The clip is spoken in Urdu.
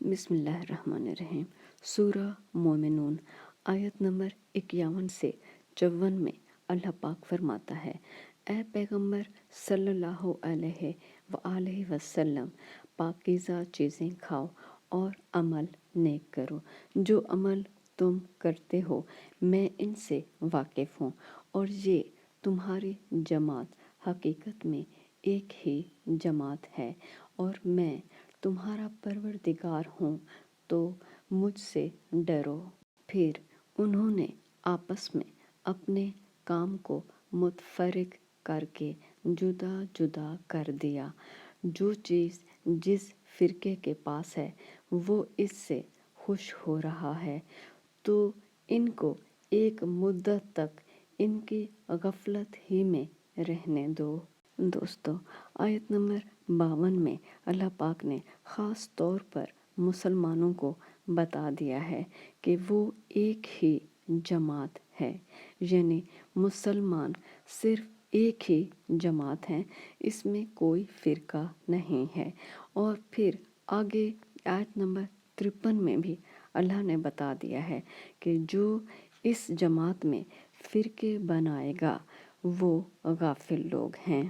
بسم اللہ الرحمن الرحیم۔ سورہ مومنون آیت نمبر 51 سے 54 میں اللہ پاک فرماتا ہے، اے پیغمبر صلی اللہ علیہ وآلہ وسلم، پاکیزہ چیزیں کھاؤ اور عمل نیک کرو۔ جو عمل تم کرتے ہو میں ان سے واقف ہوں، اور یہ تمہاری جماعت حقیقت میں ایک ہی جماعت ہے، اور میں تمہارا پروردگار ہوں، تو مجھ سے ڈرو۔ پھر انہوں نے آپس میں اپنے کام کو متفرق کر کے جدا جدا کر دیا۔ جو چیز جس فرقے کے پاس ہے وہ اس سے خوش ہو رہا ہے، تو ان کو ایک مدت تک ان کی غفلت ہی میں رہنے دو۔ دوستو، آیت نمبر 52 میں اللہ پاک نے خاص طور پر مسلمانوں کو بتا دیا ہے کہ وہ ایک ہی جماعت ہے، یعنی مسلمان صرف ایک ہی جماعت ہیں، اس میں کوئی فرقہ نہیں ہے۔ اور پھر آگے آیت نمبر 53 میں بھی اللہ نے بتا دیا ہے کہ جو اس جماعت میں فرقے بنائے گا وہ غافل لوگ ہیں۔